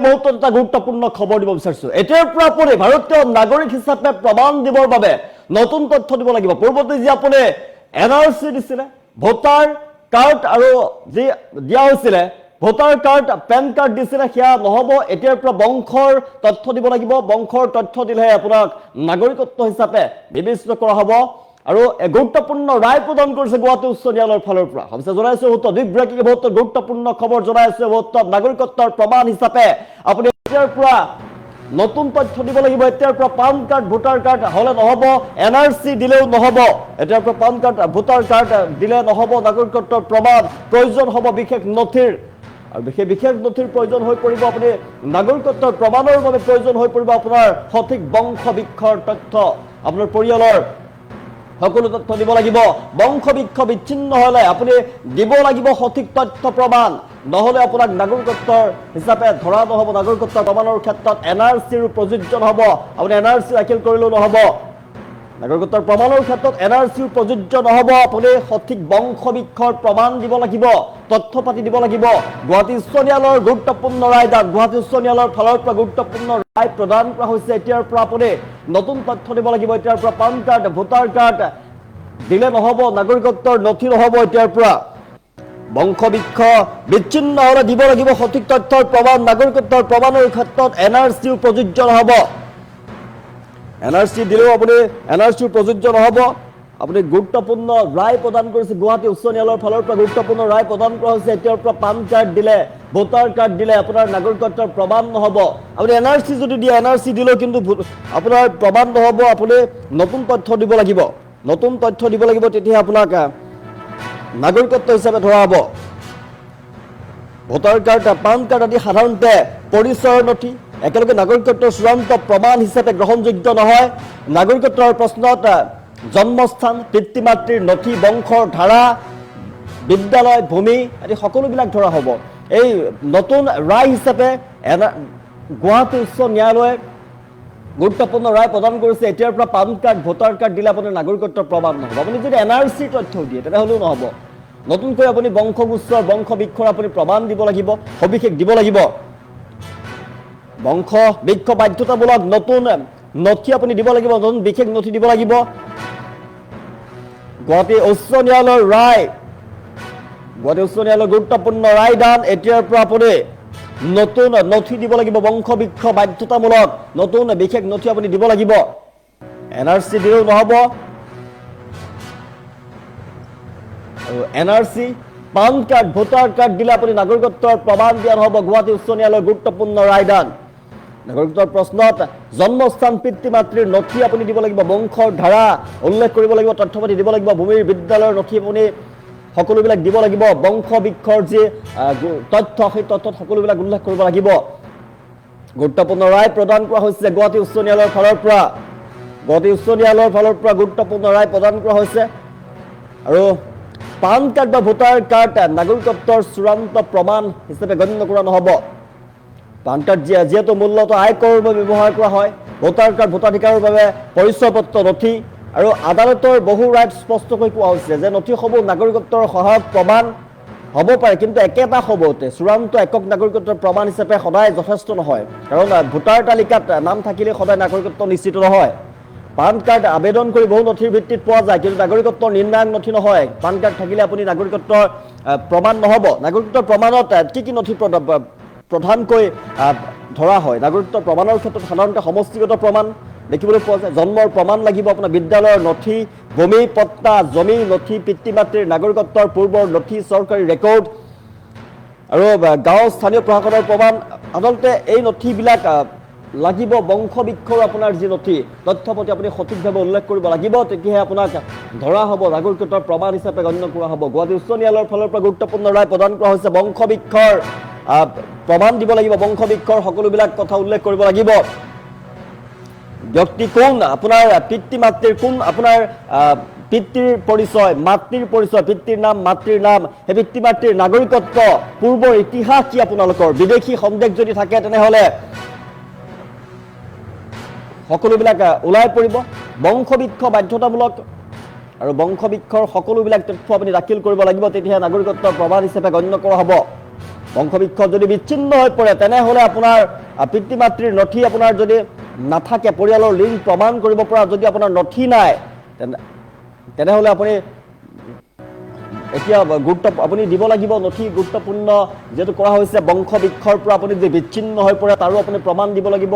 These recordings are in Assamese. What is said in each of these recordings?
মুহূৰ্তত এটা গুৰুত্বপূৰ্ণ খবৰ দিব বিচাৰিছো। এতিয়াৰ পৰা আপুনি ভাৰতীয় নাগৰিক হিচাপে প্ৰমাণ দিবৰ বাবে নতুন তথ্য দিব লাগিব। পূৰ্বতে যি আপুনি এনআৰচি দিছিলে, ভোটাৰ কাৰ্ড আৰু যি দিয়া হৈছিলে ভোটাৰ কাৰ্ড, পেন কাৰ্ড দিছিলে, সেয়া নহ'ব। এতিয়াৰ পৰা বংশৰ তথ্য দিব লাগিব। বংশৰ তথ্য দিলেহে আপোনাক নাগৰিকত্ব হিচাপে বিবেচিত কৰা হ'ব। আৰু গুৰুত্বপূৰ্ণ ৰায় প্ৰদান কৰিছে গুৱাহাটী উচ্চ ন্যায়ালয়ৰ ফালৰ পৰা। সঁচা জনাইছো বহুত বিগ ব্ৰেকিং, বহুত গুৰুত্বপূৰ্ণ খবৰ জনাইছে। বহুত নাগৰিকত্বৰ প্ৰমাণ হিচাপে আপুনি এতিয়াৰ পৰা নতুন তথ্য দিব লাগিব। এতিয়াৰ পৰা পান কাৰ্ড, ভোটাৰ কাৰ্ড হ'লে নহ'ব, এনআৰচি দিলেও নহ'ব। এতিয়াৰ পৰা পান কাৰ্ড, ভোটাৰ কাৰ্ড দিলে নহ'ব। নাগৰিকত্বৰ প্ৰমাণ প্ৰয়োজন হ'ব বিশেষ নথিৰ, আৰু বিশেষ নথিৰ প্ৰয়োজন হৈ পৰিব। আপুনি নাগৰিকত্বৰ প্ৰমাণৰ বাবে প্ৰয়োজন হৈ পৰিব আপোনাৰ সঠিক বংশ বৃক্ষৰ তথ্য, আপোনাৰ পৰিয়ালৰ সকলো তথ্য দিব লাগিব। বংশ বৃক্ষ বিচ্ছিন্ন হ'লে আপুনি দিব লাগিব সঠিক তথ্য প্ৰমাণ, নহ'লে আপোনাক নাগৰিকত্বৰ হিচাপে ধৰা নহ'ব। নাগৰিকত্বৰ প্ৰমাণৰ ক্ষেত্ৰত এনআৰচিৰ প্ৰযোজ্য নহ'ব। আপুনি এনআৰচি দাখিল কৰিলেও নহ'ব। নাগৰিকত্বৰ প্ৰমাণৰ ক্ষেত্ৰত এনআৰচিৰ প্ৰযোজ্য নহ'ব। আপুনি সঠিক বংশ বৃক্ষৰ প্ৰমাণ দিব লাগিব, তথ্য পাতি দিব লাগিব। গুৱাহাটী উচ্চ ন্যায়ালয়ৰ গুৰুত্বপূৰ্ণ ৰায় দান, গুৱাহাটী উচ্চ ন্যায়ালয়ৰ ফালৰ পৰা গুৰুত্বপূৰ্ণ ৰায় প্ৰদান কৰা হৈছে। এতিয়াৰ পৰা আপুনি নতুন তথ্য দিব লাগিব। এতিয়াৰ পৰা পান কাৰ্ড, ভোটাৰ কাৰ্ড দিলে নহ'ব, নাগৰিকত্বৰ নথি নহ'ব। এতিয়াৰ পৰা বংশ বৃক্ষ বিচ্ছিন্ন হ'লে দিব লাগিব সঠিক তথ্যৰ প্ৰমাণ। নাগৰিকত্বৰ প্ৰমাণৰ ক্ষেত্ৰত এনআৰচিও প্ৰযোজ্য নহ'ব। এনআৰচি দিলেও আপুনি এনআৰচিও প্ৰযোজ্য নহ'ব। আপুনি গুৰুত্বপূৰ্ণ ৰায় প্ৰদান কৰিছে গুৱাহাটী উচ্চ ন্যায়ালয়ৰ ফালৰ পৰা গুৰুত্বপূৰ্ণ ৰায় প্ৰদান কৰা হৈছে। এতিয়াৰ পৰা পান কাৰ্ড দিলে, ভোটাৰ কাৰ্ড দিলে আপোনাৰ নাগৰিকত্বৰ প্ৰমাণ নহ'ব। আপুনি এনআৰচি যদি দিয়ে, এনআৰচি দিলেও কিন্তু আপোনাৰ প্ৰমাণ নহ'ব। আপুনি নতুন তথ্য দিব লাগিব, নতুন তথ্য দিব লাগিব, তেতিয়াহে আপোনাক নাগৰিকত্ব হিচাপে ধৰা হ'ব। ভোটাৰ কাৰ্ড, পান কাৰ্ড আদি সাধাৰণতে পৰিচয়ৰ নথি, একেলগে নাগৰিকত্বৰ চূড়ান্ত প্ৰমাণ হিচাপে গ্ৰহণযোগ্য নহয়। নাগৰিকত্বৰ প্ৰশ্নত জন্মস্থান, পিতৃ মাতৃৰ নথি, বংশৰ ধাৰা, বিদ্যালয়, ভূমি আদি সকলোবিলাক ধৰা হ'ব। এই নতুন ৰায় হিচাপে গুৱাহাটী উচ্চ ন্যায়ালয়ে গুৰুত্বপূৰ্ণ ৰায় প্ৰদান কৰিছে। এতিয়াৰ পৰা পান কাৰ্ড, ভোটাৰ কাৰ্ড দিলে আপোনাৰ নাগৰিকত্বৰ প্ৰমাণ নহ'ব। আপুনি যদি এনআৰচিৰ তথ্য দিয়ে তেনেহ'লেও নহ'ব। নতুনকৈ আপুনি বংশগোচৰ, বংশ বৃক্ষৰ আপুনি প্ৰমাণ দিব লাগিব, সবিশেষ দিব লাগিব। বংশ বৃক্ষ বাধ্যতামূলক নতুন নথি আপুনি দিব লাগিব, নতুন বিশেষ নথি দিব লাগিব। গুৱাহাটী উচ্চ ন্যায়ালয়ৰ ৰায়, গুৱাহাটী উচ্চ ন্যায়ালয়ৰ গুৰুত্বপূৰ্ণ ৰায় দান। এতিয়াৰ পৰা আপুনি নতুন নথি দিব লাগিব, বংশ বৃক্ষ বাধ্যতামূলক নতুন বিশেষ নথি আপুনি দিব লাগিব। এনআৰচি দিলেও নহ'ব। আৰু NRC, PAN card, voter card দিলে আপুনি নাগৰিকত্বৰ প্ৰমাণ দিয়া নহ'ব। গুৱাহাটী উচ্চ ন্যায়ালয়ৰ গুৰুত্বপূৰ্ণ ৰায় দান। নাগৰিকত্বৰ প্ৰশ্নত জন্মস্থান, পিতৃ মাতৃৰ নথি আপুনি দিব লাগিব, বংশৰ ধাৰা উল্লেখ কৰিব লাগিব, তথ্য পাতি দিব লাগিব, ভূমিৰ, বিদ্যালয়ৰ নথি আপুনি সকলোবিলাক দিব লাগিব। বংশ বৃক্ষৰ যি তথ্য, সেই তথ্যত সকলোবিলাক উল্লেখ কৰিব লাগিব। গুৰুত্বপূৰ্ণ ৰায় প্ৰদান কৰা হৈছে গুৱাহাটী উচ্চ ন্যায়ালয়ৰ ফালৰ পৰা। গুৱাহাটী উচ্চ ন্যায়ালয়ৰ ফালৰ পৰা গুৰুত্বপূৰ্ণ ৰায় প্ৰদান কৰা হৈছে। আৰু পান কাৰ্ড বা ভোটাৰ কাৰ্ড নাগৰিকত্বৰ চূড়ান্ত প্ৰমাণ হিচাপে গণ্য কৰা নহ'ব। পান কাৰ্ড যিহেতু মূলতঃ আয়কৰৰ বাবে ব্যৱহাৰ কৰা হয়, ভোটাৰ কাৰ্ড ভোটাধিকাৰৰ বাবে পৰিচয় পত্ৰ নথি। আৰু আদালতৰ বহু ৰায়ত স্পষ্টকৈ কোৱা হৈছে যে নথিসমূহ নাগৰিকত্বৰ সহায়ক প্ৰমাণ হ'ব পাৰে, কিন্তু একেটা সময়তে চূড়ান্ত একক নাগৰিকত্বৰ প্ৰমাণ হিচাপে সদায় যথেষ্ট নহয়। কাৰণ ভোটাৰ তালিকাত নাম থাকিলে সদায় নাগৰিকত্ব নিশ্চিত নহয়। পান কাৰ্ড আবেদন কৰি বহু নথিৰ ভিত্তিত পোৱা যায়, কিন্তু নাগৰিকত্বৰ নিৰ্ণায়ক নথি নহয়। পান কাৰ্ড থাকিলে আপুনি নাগৰিকত্বৰ প্ৰমাণ নহ'ব। নাগৰিকত্বৰ প্ৰমাণত কি নথি প্ৰধানকৈ ধৰা হয়? নাগৰিকত্বৰ প্ৰমাণৰ ক্ষেত্ৰত সাধাৰণতে সমষ্টিগত প্ৰমাণ দেখিবলৈ পোৱা যায়। জন্মৰ প্ৰমাণ লাগিব, আপোনাৰ বিদ্যালয়ৰ নথি, ভূমি পট্টা, জমি নথি, পিতৃ মাতৃৰ নাগৰিকত্বৰ পূৰ্বৰ নথি, চৰকাৰী ৰেকৰ্ড আৰু গাঁৱৰ স্থানীয় প্ৰশাসনৰ প্ৰমাণ। সাধাৰণতে এই নথিবিলাক লাগিব। বংশ বৃক্ষৰ আপোনাৰ যি নথি, তথ্য পাতি আপুনি সঠিকভাৱে উল্লেখ কৰিব লাগিব, তেতিয়াহে আপোনাক ধৰা হ'ব, নাগৰিকত্বৰ প্ৰমাণ হিচাপে গণ্য কৰা হ'ব। গুৱাহাটী উচ্চ ন্যায়ালয়ৰ ফালৰ পৰা গুৰুত্বপূৰ্ণ ৰায় প্ৰদান কৰা হৈছে। বংশ বৃক্ষৰ প্ৰমাণ দিব লাগিব, বংশ বৃক্ষৰ সকলোবিলাক কথা উল্লেখ কৰিব লাগিব। ব্যক্তি কোন, আপোনাৰ পিতৃ মাতৃৰ কোন, আপোনাৰ পিতৃৰ পৰিচয়, মাতৃৰ পৰিচয়, পিতৃৰ নাম, মাতৃৰ নাম, সেই পিতৃ মাতৃৰ নাগৰিকত্ব, পূৰ্বৰ ইতিহাস কি আপোনালোকৰ, বিদেশী সন্দেহ যদি থাকে তেনেহ'লে সকলোবিলাক ওলাই পৰিব। বংশ বৃক্ষ বাধ্যতামূলক, আৰু বংশ বৃক্ষৰ সকলোবিলাক তথ্য আপুনি দাখিল কৰিব লাগিব, তেতিয়াহে নাগৰিকত্বৰ প্ৰমাণ হিচাপে গণ্য কৰা হ'ব। বংশবৃক্ষ যদি বিচ্ছিন্ন হৈ পৰে তেনেহ'লে আপোনাৰ পিতৃ মাতৃৰ নথি আপোনাৰ যদি নাথাকে, পৰিয়ালৰ লিংক প্ৰমাণ কৰিব পৰা যদি আপোনাৰ নথি নাই, তেনেহ'লে আপুনি এতিয়া গুৰুত্ব আপুনি দিব লাগিব নথি গুৰুত্বপূৰ্ণ যেহেতু কৰা হৈছে বংশবৃক্ষৰ পৰা আপুনি যদি বিচ্ছিন্ন হৈ পৰে তাৰো আপুনি প্ৰমাণ দিব লাগিব,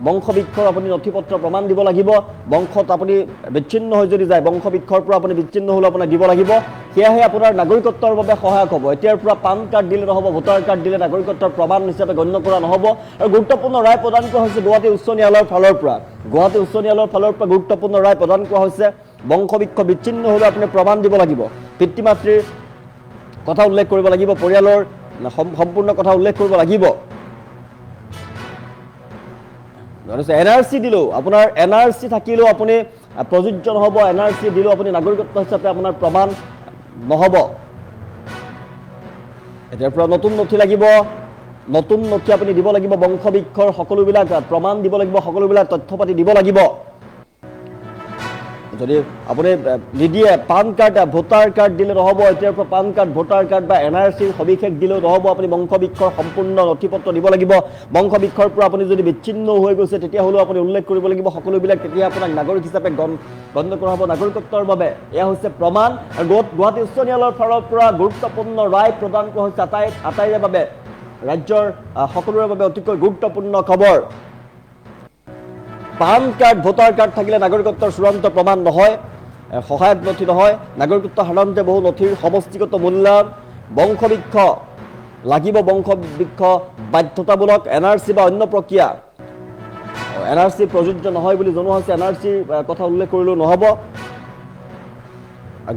বংশবৃক্ষৰ আপুনি নথি পত্ৰ প্ৰমাণ দিব লাগিব, বংশত আপুনি বিচ্ছিন্ন হৈ যদি যায় বংশবৃক্ষৰ পৰা আপুনি বিচ্ছিন্ন হ'লে আপোনাক দিব লাগিব, সেয়াহে আপোনাৰ নাগৰিকত্বৰ বাবে সহায়ক হ'ব। এতিয়াৰ পৰা পান কাৰ্ড দিলে নহ'ব, ভোটাৰ কাৰ্ড দিলে নাগৰিকত্বৰ প্ৰমাণ হিচাপে গণ্য কৰা নহ'ব। আৰু গুৰুত্বপূৰ্ণ ৰায় প্ৰদান কৰা হৈছে গুৱাহাটী উচ্চ ন্যায়ালয়ৰ ফালৰ পৰা, গুৱাহাটী উচ্চ ন্যায়ালয়ৰ ফালৰ পৰা গুৰুত্বপূৰ্ণ ৰায় প্ৰদান কৰা হৈছে বংশবৃক্ষ বিচ্ছিন্ন হ'লে আপুনি প্ৰমাণ দিব লাগিব, পিতৃ মাতৃৰ কথা উল্লেখ কৰিব লাগিব, পৰিয়ালৰ সম্পূৰ্ণ কথা উল্লেখ কৰিব লাগিব। NRC দিলেও আপোনাৰ NRC থাকিলেও আপুনি প্ৰযোজ্য নহ'ব, NRC দিলেও আপুনি নাগৰিকত্ব হিচাপে আপোনাৰ প্ৰমাণ নহ'ব। এতিয়াৰ পৰা নতুন নথি লাগিব, নতুন নথি আপুনি দিব লাগিব, বংশবৃক্ষৰ সকলোবিলাক প্ৰমাণ দিব লাগিব, সকলোবিলাক তথ্য পাতি দিব লাগিব। যদি আপুনি নিদিয়ে পান কাৰ্ড ভোটাৰ কাৰ্ড দিলে নহ'ব, এতিয়াৰ পৰা পান কাৰ্ড ভোটাৰ কাৰ্ড বা NRCৰ সবিশেষ দিলেও নহ'ব, আপুনি বংশবৃক্ষৰ সম্পূৰ্ণ নথি পত্ৰ দিব লাগিব। বংশবৃক্ষৰ পৰা আপুনি যদি বিচ্ছিন্ন হৈ গৈছে তেতিয়াহ'লেও আপুনি উল্লেখ কৰিব লাগিব সকলোবিলাক, তেতিয়া আপোনাক নাগৰিক হিচাপে গণ্য কৰা হ'ব নাগৰিকত্বৰ বাবে। এয়া হৈছে প্ৰমাণ। আৰু গুৱাহাটী উচ্চ ন্যায়ালয়ৰ ফালৰ পৰা গুৰুত্বপূৰ্ণ ৰায় প্ৰদান কৰা হৈছে আটাইৰে বাবে, ৰাজ্যৰ সকলোৰে বাবে অতিকৈ গুৰুত্বপূৰ্ণ খবৰ। পান কাৰ্ড ভোটাৰ কাৰ্ড থাকিলে নাগৰিকত্বৰ চূড়ান্ত প্ৰমাণ নহয়, সহায়ক নথি নহয়। নাগৰিকত্ব সাধাৰণতে বহু নথিৰ সমষ্টিগত মূল্যায়ন, বংশবৃক্ষ লাগিব, বংশবৃক্ষ বাধ্যতামূলক, NRC বা অন্য প্ৰক্ৰিয়া NRC প্ৰযোজ্য নহয় বুলি জনোৱা হৈছে, NRCৰ কথা উল্লেখ কৰিলেও নহ'ব।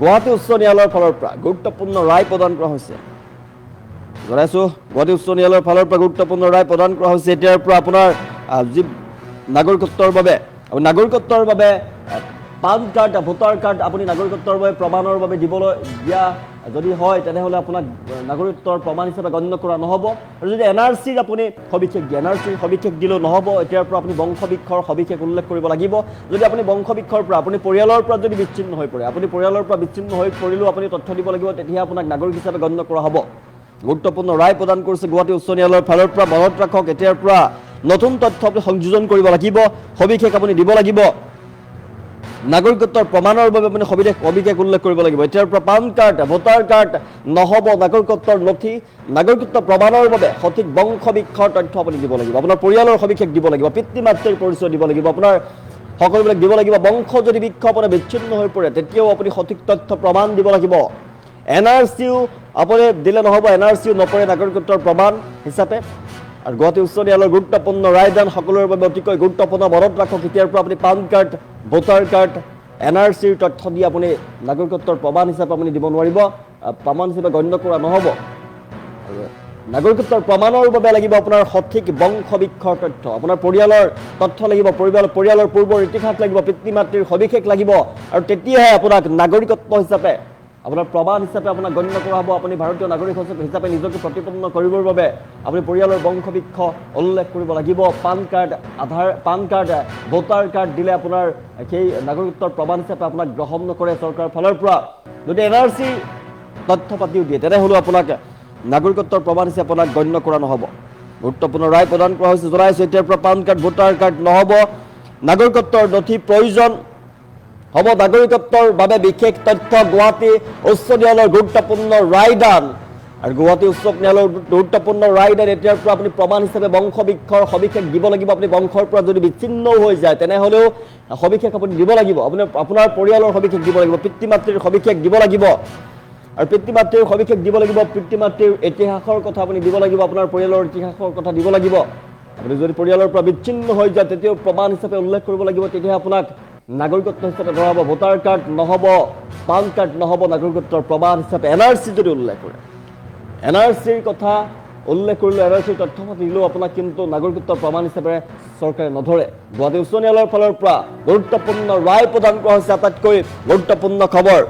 গুৱাহাটী উচ্চ ন্যায়ালয়ৰ ফালৰ পৰা গুৰুত্বপূৰ্ণ ৰায় প্ৰদান কৰা হৈছে, জনাইছোঁ গুৱাহাটী উচ্চ ন্যায়ালয়ৰ ফালৰ পৰা গুৰুত্বপূৰ্ণ ৰায় প্ৰদান কৰা হৈছে। এতিয়াৰ পৰা আপোনাৰ যি নাগৰিকত্বৰ বাবে পান কাৰ্ড ভোটাৰ কাৰ্ড আপুনি নাগৰিকত্বৰ বাবে প্ৰমাণৰ বাবে দিবলৈ দিয়া যদি হয় তেনেহ'লে আপোনাক নাগৰিকত্বৰ প্ৰমাণ হিচাপে গণ্য কৰা নহ'ব। আৰু যদি NRCৰ আপুনি সবিশেষ দিয়ে, NRCৰ সবিশেষ দিলেও নহ'ব। এতিয়াৰ পৰা আপুনি বংশবৃক্ষৰ সবিশেষ উল্লেখ কৰিব লাগিব। যদি আপুনি বংশবৃক্ষৰ পৰা আপুনি পৰিয়ালৰ পৰা যদি বিচ্ছিন্ন হৈ পৰে, আপুনি পৰিয়ালৰ পৰা বিচ্ছিন্ন হৈ পৰিলেও আপুনি তথ্য দিব লাগিব, তেতিয়াহে আপোনাক নাগৰিক হিচাপে গণ্য কৰা হ'ব। গুৰুত্বপূৰ্ণ ৰায় প্ৰদান কৰিছে গুৱাহাটী উচ্চ ন্যায়ালয়ৰ ফালৰ পৰা। মনত ৰাখক, এতিয়াৰ পৰা নতুন তথ্য আপুনি সংযোজন কৰিব লাগিব, সবিশেষ আপুনি দিব লাগিব, নাগৰিকত্বৰ প্ৰমাণৰ বাবে আপুনি সবিশেষ উল্লেখ কৰিব লাগিব। এতিয়াৰ পৰা পান কাৰ্ড ভোটাৰ কাৰ্ড নহ'ব, নাগৰিকত্বৰ নথি, নাগৰিকত্ব প্ৰমাণৰ বাবে সঠিক বংশবৃক্ষৰ তথ্য আপুনি দিব লাগিব, আপোনাৰ পৰিয়ালৰ সবিশেষ দিব লাগিব, পিতৃ মাতৃৰ পৰিচয় দিব লাগিব, আপোনাৰ সকলোবিলাক দিব লাগিব। বংশ যদি বৃক্ষ আপোনাৰ বিচ্ছিন্ন হৈ পৰে তেতিয়াও আপুনি সঠিক তথ্য প্ৰমাণ দিব লাগিব। NRCও আপুনি দিলে নহ'ব, NRCও নপৰে নাগৰিকত্বৰ প্ৰমাণ হিচাপে। আৰু গুৱাহাটী উচ্চ ন্যায়ালয়ৰ গুৰুত্বপূৰ্ণ ৰায়দান সকলোৰে বাবে অতিকৈ গুৰুত্বপূৰ্ণ। মনত ৰাখক, এতিয়াৰ পৰা আপুনি পান কাৰ্ড ভোটাৰ কাৰ্ড NRCৰ তথ্য দি আপুনি নাগৰিকত্বৰ প্ৰমাণ হিচাপে আপুনি দিব নোৱাৰিব, প্ৰমাণ হিচাপে গণ্য কৰা নহ'ব। নাগৰিকত্বৰ প্ৰমাণৰ বাবে লাগিব আপোনাৰ সঠিক বংশবৃক্ষৰ তথ্য, আপোনাৰ পৰিয়ালৰ তথ্য লাগিব, পৰিয়ালৰ পূৰ্বৰ ইতিহাস লাগিব, পিতৃ মাতৃৰ সবিশেষ লাগিব, আৰু তেতিয়াহে আপোনাক নাগৰিকত্ব হিচাপে আপোনাৰ প্ৰমাণ হিচাপে আপোনাক গণ্য কৰা হ'ব। আপুনি ভাৰতীয় নাগৰিক হিচাপে নিজকে প্ৰতিপন্ন কৰিবৰ বাবে আপুনি পৰিয়ালৰ বংশবৃক্ষ উল্লেখ কৰিব লাগিব। পান কাৰ্ড ভোটাৰ কাৰ্ড দিলে আপোনাৰ সেই নাগৰিকত্বৰ প্ৰমাণ হিচাপে আপোনাক গ্ৰহণ নকৰে চৰকাৰৰ ফালৰ পৰা। যদি NRC তথ্য পাতিও দিয়ে তেনেহ'লেও আপোনাক নাগৰিকত্বৰ প্ৰমাণ হিচাপে আপোনাক গণ্য কৰা নহ'ব। গুৰুত্বপূৰ্ণ ৰায় প্ৰদান কৰা হৈছে, জনাইছোঁ এতিয়াৰ পৰা পান কাৰ্ড ভোটাৰ কাৰ্ড নহ'ব, নাগৰিকত্বৰ নথি প্ৰয়োজন হ'ব, নাগৰিকত্বৰ বাবে বিশেষ তথ্য। গুৱাহাটী উচ্চ ন্যায়ালয়ৰ গুৰুত্বপূৰ্ণ ৰায়দান। আৰু গুৱাহাটী উচ্চ ন্যায়ালয়ৰ গুৰুত্বপূৰ্ণ ৰায়দান, এতিয়াৰ পৰা আপুনি প্ৰমাণ হিচাপে বংশবৃক্ষৰ সবিশেষ দিব লাগিব। আপুনি বংশৰ পৰা যদি বিচ্ছিন্নও হৈ যায় তেনেহ'লেও সবিশেষ আপুনি দিব লাগিব, আপোনাৰ পৰিয়ালৰ সবিশেষ দিব লাগিব, পিতৃ মাতৃৰ সবিশেষ দিব লাগিব, আৰু পিতৃ মাতৃৰ সবিশেষ দিব লাগিব, পিতৃ মাতৃৰ ইতিহাসৰ কথা আপুনি দিব লাগিব, আপোনাৰ পৰিয়ালৰ ইতিহাসৰ কথা দিব লাগিব। আপুনি যদি পৰিয়ালৰ পৰা বিচ্ছিন্ন হৈ যায় তেতিয়াও প্ৰমাণ হিচাপে উল্লেখ কৰিব লাগিব, তেতিয়াহে আপোনাক নাগৰিকত্ব হিচাপে ধৰা হ'ব। ভোটাৰ কাৰ্ড নহ'ব, পান কাৰ্ড নহ'ব, নাগৰিকত্বৰ প্ৰমাণ হিচাপে NRC যদি উল্লেখ কৰে, NRCৰ কথা উল্লেখ কৰিলেও, NRCৰ তথ্য পাতি দিলেও আপোনাক কিন্তু নাগৰিকত্বৰ প্ৰমাণ হিচাপে চৰকাৰে নধৰে। গুৱাহাটী উচ্চ ন্যায়ালয়ৰ ফালৰ পৰা গুৰুত্বপূৰ্ণ ৰায় প্ৰদান কৰা হৈছে, আটাইতকৈ গুৰুত্বপূৰ্ণ খবৰ।